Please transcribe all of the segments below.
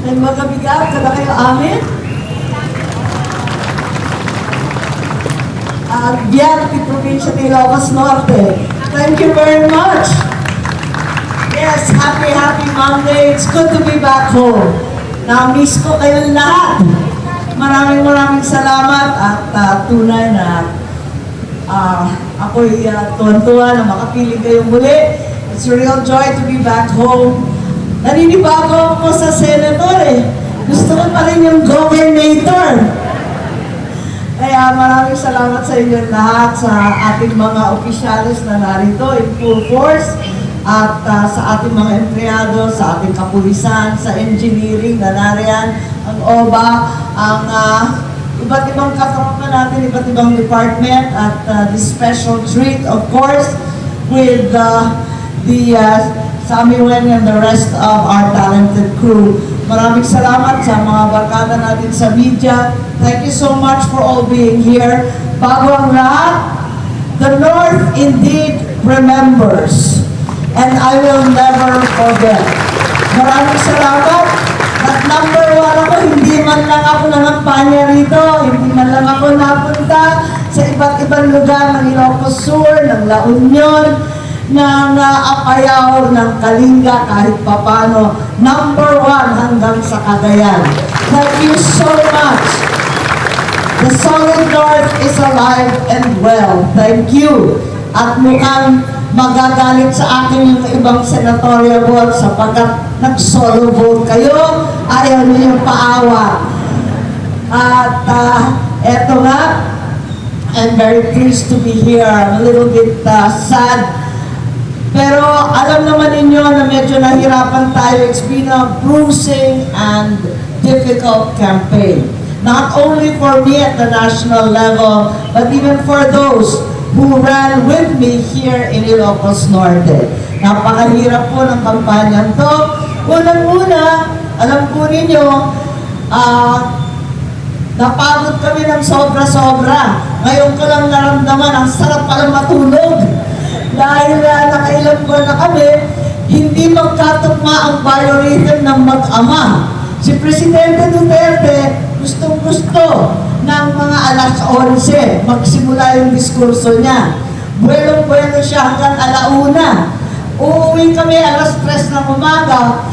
May mga bigat, kada kayo amin. Biyan, Provincia de Ilocos Norte. Thank you very much. Yes, happy Monday. It's good to be back home. Na-miss ko kayong lahat. Maraming salamat at tunay na ako'y tuwan-tuwa na makapiling kayong muli. It's a real joy to be back home. Naninibago ako sa senator eh. Gusto ko pa rin yung governator. Kaya maraming salamat sa inyo lahat, sa ating mga opisyalis na narito in full force, at sa ating mga empleyado, sa ating kapulisan, sa engineering na nariyan, ang OBA, ang iba't ibang katropa natin, iba't ibang department, at the special treat, of course, with the Sammy Wen and the rest of our talented crew. Maraming salamat sa mga barkada natin sa media. Thank you so much for all being here. Bago ang lahat, the North indeed remembers. And I will never forget. Maraming salamat. At number one ako, hindi man lang ako nangampanya rito, hindi man lang ako napunta sa iba't ibang lugar ng Ilocos Sur, ng La Union, ng Apayao, ng Kalinga, kahit papano. Number one hanggang sa Cagayan. Thank you so much. The solid North is alive and well. Thank you. At mukhang magagalit sa akin yung ibang senatorial vote sapagkat nag-solo vote kayo. Ayaw niyo yung paawa. At eto nga, I'm very pleased to be here. I'm a little bit sad. Pero alam naman ninyo na medyo nahirapan tayo. It's been a bruising and difficult campaign. Not only for me at the national level, but even for those who ran with me here in Ilocos Norte. Napakahirap po ng kampanyang to. Unang-una, alam po ninyo, napagod kami ng sobra-sobra. Ngayon ko lang naramdaman, ang sarap pala matulog. Dahil nakailang buwan na kami, hindi magkatugma ang biorhythm ng mag-ama. Si Presidente Duterte, gustong-gusto ng mga alas 11 magsimula yung diskurso niya. Buwelong-buwelo siya hanggang alauna. Uuwi kami alas 3 ng umaga,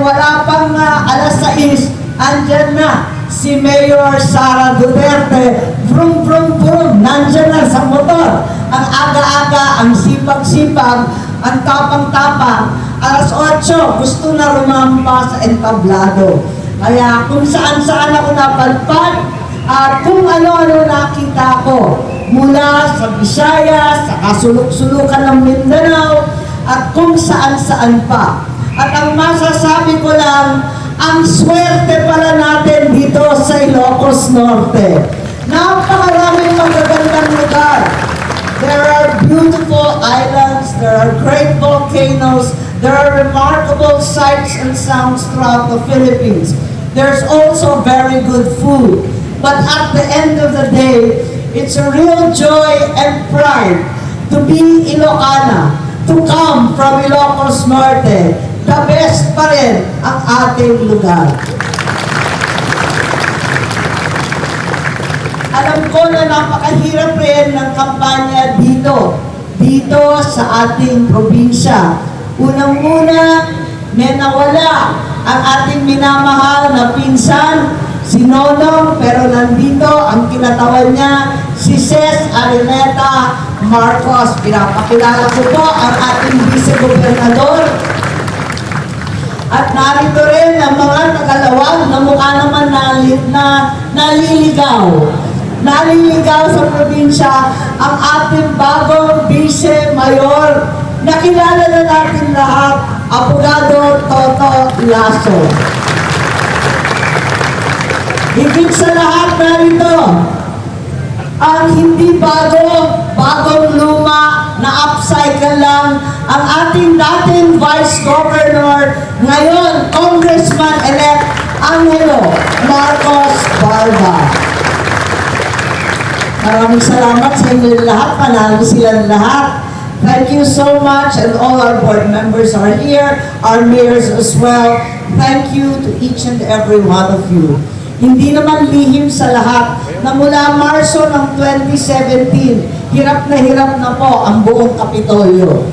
wala pang alas 6, andyan na si Mayor Sara Duterte, brum brum brum, nandyan na sa motor. Ang aga-aga, ang sipag-sipag, ang tapang-tapang. Alas 8, gusto na rumampa sa entablado. Kaya kung saan-saan ako napalpad, at kung ano-ano nakita ko, mula sa Visayas, sa kasulok-sulukan ng Mindanao, at kung saan-saan pa. At ang masasabi ko lang, ang swerte pala natin dito sa Ilocos Norte. Napakaraming magagandang lugar. There are beautiful islands, there are great volcanoes, there are remarkable sights and sounds throughout the Philippines. There's also very good food. But at the end of the day, it's a real joy and pride to be Ilocana, to come from Ilocos Norte. The best pa rin ang ating lugar. Alam ko na napakahirap rin ng kampanya dito sa ating probinsya. Unang-una, may nawala ang ating minamahal na pinsan, si Nonong, pero nandito ang kinatawan niya, si Ces Araneta Marcos. Pinapakilala ko po ang ating vice-gobernador. At narito rin ang mga tagalawag na mukha naman naliligaw. Naliligaw sa probinsya ang ating bagong vice-mayor. Nakilala na natin lahat, Abogado Toto Lasso. Higit sa lahat narito, ang hindi bagong luma na upcycle lang, ang ating dating Vice Governor, ngayon Congressman-elect Angelo Marcos Barba. Maraming salamat sa inyo lahat, panalo silang lahat. Thank you so much, and all our board members are here, our mayors as well. Thank you to each and every one of you. Hindi naman lihim sa lahat na mula Marso ng 2017, hirap na po ang buong Kapitolyo.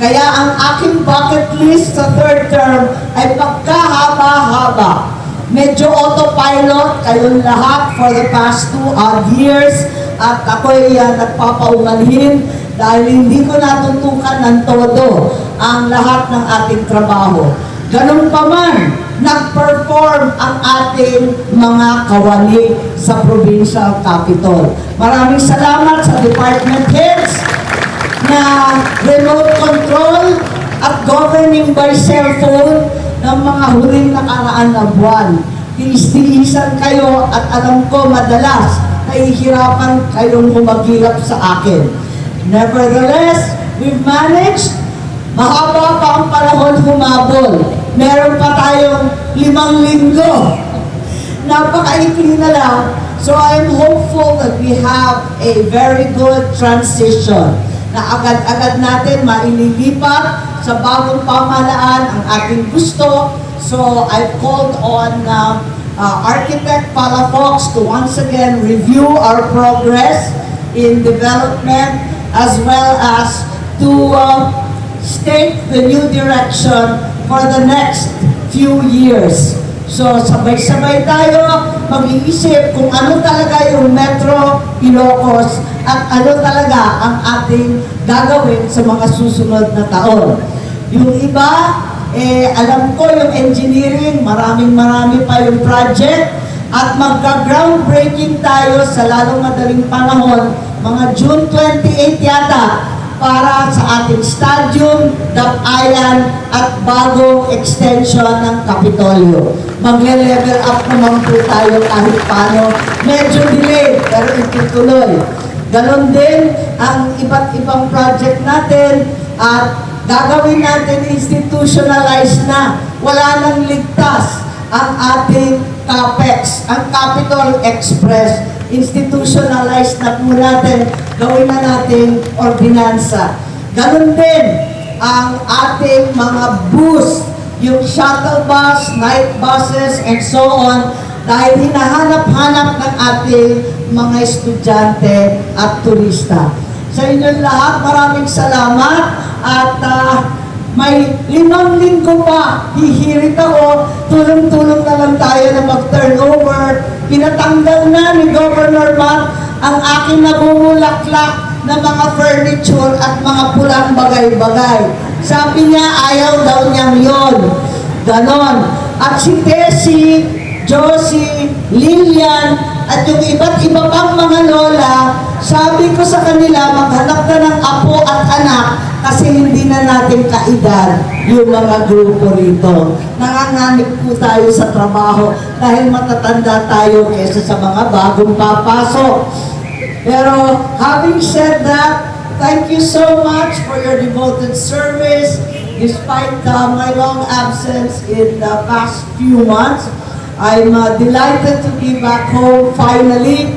Kaya ang aking bucket list sa third term ay pagkahaba-haba. Medyo autopilot kayong lahat for the past 2 odd years at ako'y nagpapaumanhin dahil hindi ko natutukan ng todo ang lahat ng ating trabaho. Ganun pa man, nag-perform ang ating mga kawani sa Provincial Capitol. Maraming salamat sa department heads na remote control at governing by cellphone ng mga huling nakaraan na buwan. Tiis-tiisan kayo at alam ko madalas nahihirapan kayong humagilap sa akin. Nevertheless, we've managed. Mahaba pa ang panahon humabol. Meron pa tayong 5 linggo. Napakaikli na lang. So I'm hopeful that we have a very good transition na agad-agad natin maililipat sa bagong pamahalaan ang ating gusto. So I've called on Architect Palafox to once again review our progress in development as well as to state the new direction for the next few years. So, sabay-sabay tayo mag-iisip kung ano talaga yung Metro Ilocos at ano talaga ang ating gagawin sa mga susunod na taon. Yung iba, alam ko yung engineering, marami pa yung project at magka-groundbreaking tayo sa lalong madaling panahon, mga June 28 yata, para sa ating stadium, Dapayan at bagong extension ng Kapitolyo. Magle-level up naman po tayo kahit paano. Medyo delayed, pero itutuloy. Ganon din ang iba't ibang project natin at gagawin natin institutionalize na. Wala nang ligtas ang ating CAPEX, ang Capital Express. Institutionalize na po natin, gawin na nating ordinansa. Ganon din ang ating mga bus, yung shuttle bus, night buses, and so on, dahil hinahanap-hanap ng ating mga estudyante at turista. Sa inyong lahat, maraming salamat at may 5 linggo pa, hihirit ako, tulong-tulong na lang tayo na mag-turnover. Pinatanggal na ni Governor Matt ang aking nabumulaklak na mga furniture at mga pulang bagay-bagay. Sabi niya, ayaw daw niyang yon. Ganon. At si Tessie, Josie, Lilian, at yung iba't iba pang mga lola, sabi ko sa kanila, maghanap na ng apo at anak kasi hindi na natin kaedad yung mga grupo rito. Nanganganib po tayo sa trabaho dahil matatanda tayo kesa sa mga bagong papasok. Pero having said that, thank you so much for your devoted service despite my long absence in the past few months. I'm delighted to be back home finally.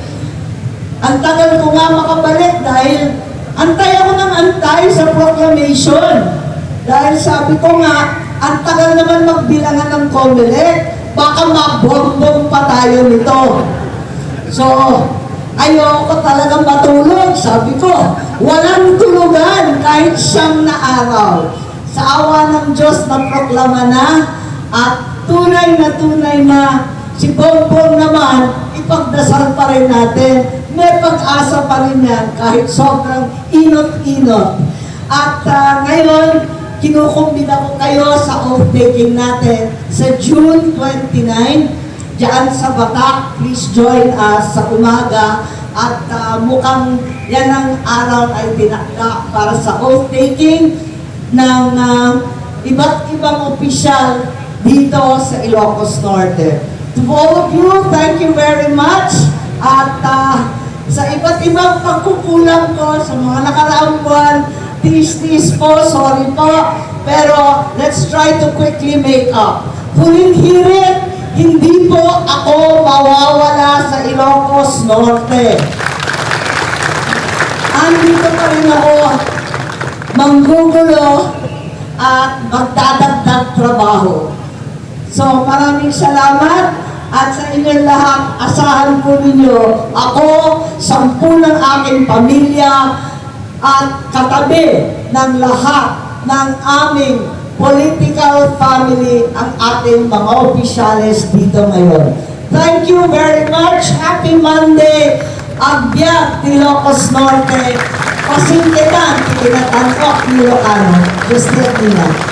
Ang tagal ko nga makabalik dahil antay ako ng antay sa proclamation. Dahil sabi ko nga, ang tagal naman magbilangan ng COMELEC, baka mabombong pa tayo nito. So, ayoko talagang matulog. Sabi ko, walang tulugan kahit 9 na araw. Sa awa ng Diyos na proklama na at tunay na si Bongbong naman, ipagdasal pa rin natin. May pag-asa pa rin yan kahit sobrang inot-inot. At ngayon, kinukumbida ko kayo sa oath-taking natin sa June 29, diyan sa Batak. Please join us sa umaga. At mukhang yan ang araw ay tinakda para sa oath-taking ng iba't ibang opisyal dito sa Ilocos Norte. To all of you, thank you very much. At sa iba't ibang pagkukulang ko sa mga nakaraang buwan, tiis-tiis po, sorry po, pero let's try to quickly make up. Huling hirit, hindi po ako mawawala sa Ilocos Norte. Andito pa rin ako manggugulo, at magdadagdag trabaho. So maraming salamat at sa inyong lahat, asahan po ninyo ako, 10 ng aking pamilya at katabi ng lahat ng aming political family ang ating mga opisyales dito ngayon. Thank you very much. Happy Monday. Agbyat, Ilocos Norte. Pasintitan, Tinatangkok, Ilocano. Gusto nila.